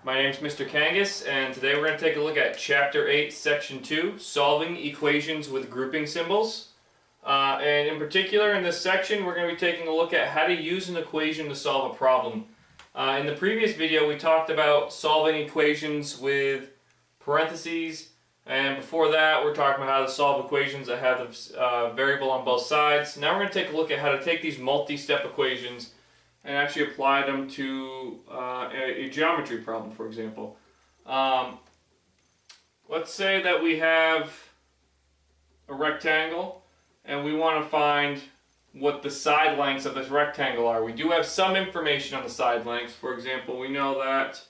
My name's Mr. Kangas, and today we're going to take a look at Chapter 8, Section 2, Solving Equations with Grouping Symbols. And in particular, in this section, we're going to be taking a look at how to use an equation to solve a problem. In the previous video, we talked about solving equations with parentheses, and before that, we're talking about how to solve equations that have the variable on both sides. Now we're going to take a look at how to take these multi-step equations and actually apply them to a geometry problem, for example. Let's say that we have a rectangle and we want to find what the side lengths of this rectangle are. We do have some information on the side lengths. For example, we know that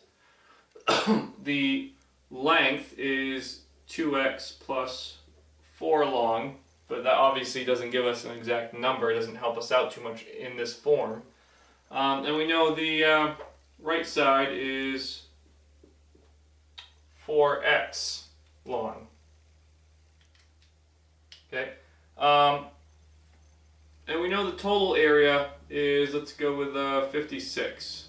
the length is 2x plus 4 long, but that obviously doesn't give us an exact number. It doesn't help us out too much in this form. And we know the right side is 4x long. Okay. And we know the total area is, let's go with 56.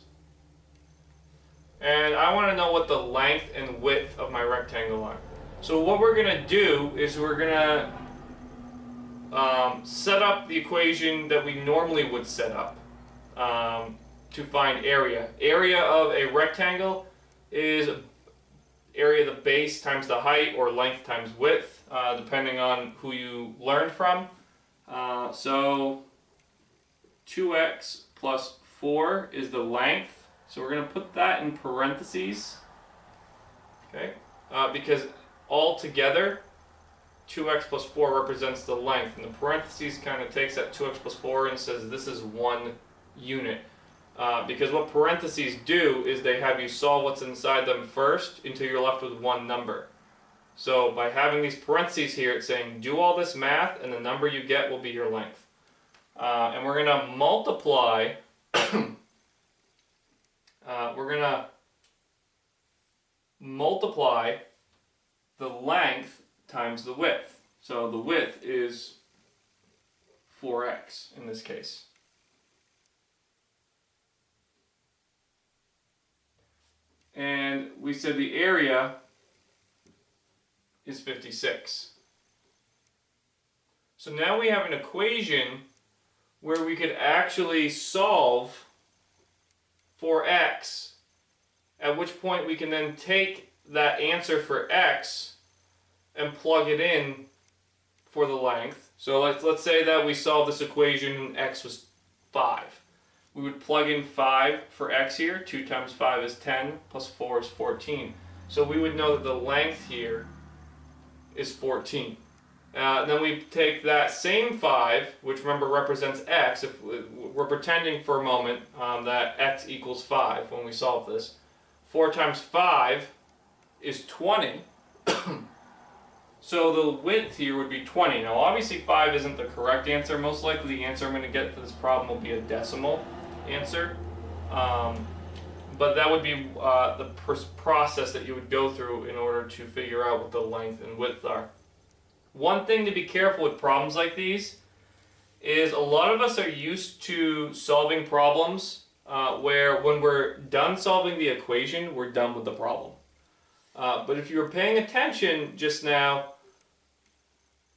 And I want to know what the length and width of my rectangle are. So what we're going to do is we're going to set up the equation that we normally would set up. To find area. Area of a rectangle is area of the base times the height, or length times width, depending on who you learned from. So 2x plus 4 is the length. So we're going to put that in parentheses. Okay, because altogether 2x plus 4 represents the length, and the parentheses kind of takes that 2x plus 4 and says this is one unit. Because what parentheses do is they have you solve what's inside them first until you're left with one number. So by having these parentheses here, it's saying do all this math and the number you get will be your length. And we're going to multiply the length times the width. So the width is 4x in this case. And we said the area is 56. So now we have an equation where we could actually solve for x, at which point we can then take that answer for x and plug it in for the length. So let's say that we solve this equation and x was 5. We would plug in 5 for x here. 2 times 5 is 10, plus 4 is 14. So we would know that the length here is 14. Then we take that same 5, which remember represents x. If we're pretending for a moment that x equals 5 when we solve this. 4 times 5 is 20. So the width here would be 20. Now obviously 5 isn't the correct answer. Most likely the answer I'm going to get for this problem will be a decimal answer. But that would be the process that you would go through in order to figure out what the length and width are. One thing to be careful with problems like these is a lot of us are used to solving problems where when we're done solving the equation, we're done with the problem. But if you were paying attention just now,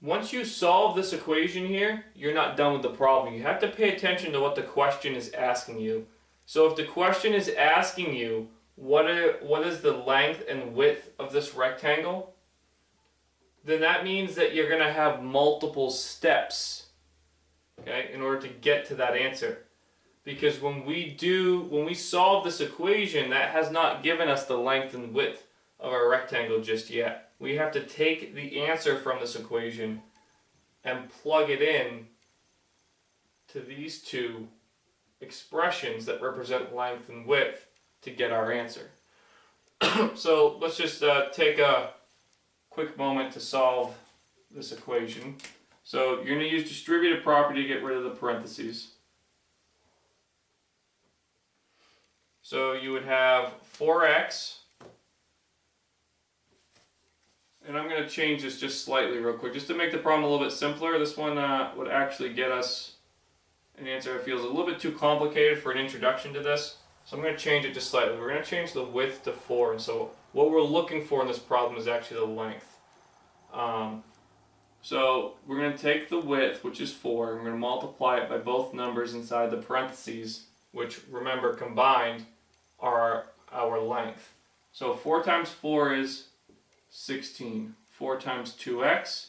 once you solve this equation here, you're not done with the problem. You have to pay attention to what the question is asking you. So if the question is asking you, what is the length and width of this rectangle, then that means that you're going to have multiple steps, okay, in order to get to that answer. Because when we solve this equation, that has not given us the length and width of our rectangle just yet. We have to take the answer from this equation and plug it in to these two expressions that represent length and width to get our answer. So let's just take a quick moment to solve this equation. So you're going to use distributive property to get rid of the parentheses. So you would have 4x. And I'm going to change this just slightly real quick, just to make the problem a little bit simpler. This one would actually get us an answer that feels a little bit too complicated for an introduction to this. So I'm going to change it just slightly. We're going to change the width to 4. And so what we're looking for in this problem is actually the length. So we're going to take the width, which is 4, and we're going to multiply it by both numbers inside the parentheses, which, remember, combined are our length. So 4 times 4 is 16. 4 times 2x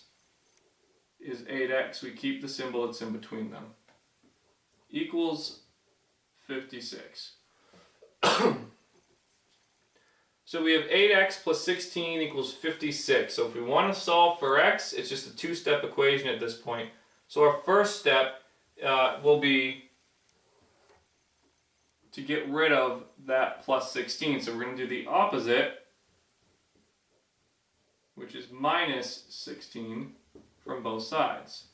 is 8x. We keep the symbol that's in between them. Equals 56. So we have 8x plus 16 equals 56. So if we want to solve for x, it's just a two-step equation at this point. So our first step will be to get rid of that plus 16. So we're going to do the opposite, which is minus 16 from both sides.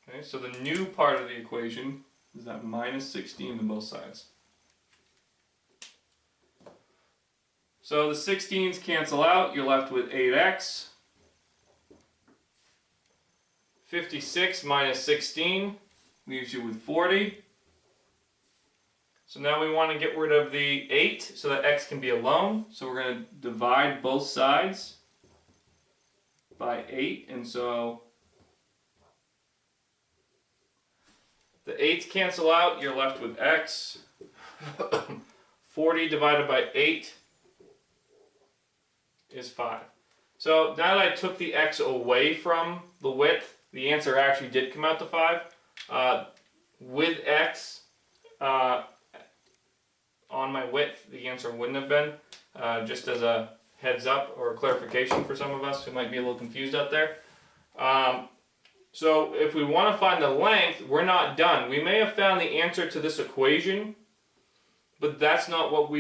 Okay, so the new part of the equation is that minus 16 on both sides. So the 16s cancel out, you're left with 8x. 56 minus 16 leaves you with 40. So now we want to get rid of the 8 so that x can be alone. So we're going to divide both sides by 8, and so the 8's cancel out, you're left with x. 40 divided by 8 is 5. So now that I took the x away from the width, the answer actually did come out to 5. With x on my width, the answer wouldn't have been. Just as a heads up or clarification for some of us who might be a little confused out there. So if we want to find the length, we're not done. We may have found the answer to this equation, but that's not what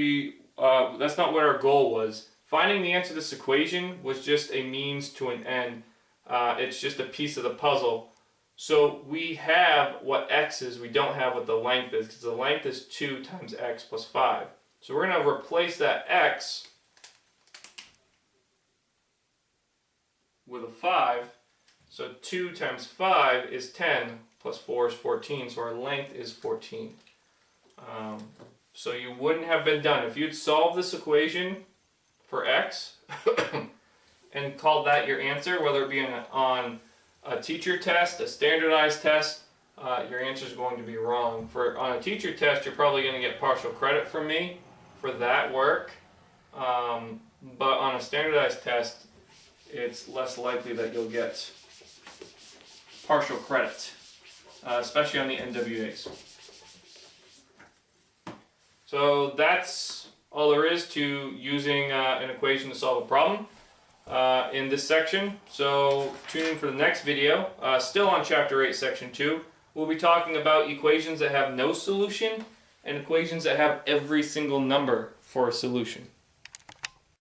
that's not what our goal was. Finding the answer to this equation was just a means to an end. It's just a piece of the puzzle. So we have what x is, we don't have what the length is, because the length is 2 times x plus 5. So we're going to replace that x with a 5. So 2 times 5 is 10, plus 4 is 14, so our length is 14. So you wouldn't have been done. If you'd solved this equation for x and called that your answer, whether it be on a teacher test, a standardized test, your answer is going to be wrong. On a teacher test, you're probably going to get partial credit from me for that work, but on a standardized test, it's less likely that you'll get partial credit, especially on the NWAs. So that's all there is to using an equation to solve a problem in this section. So tune in for the next video. Still on Chapter 8, Section 2. We'll be talking about equations that have no solution and equations that have every single number for a solution.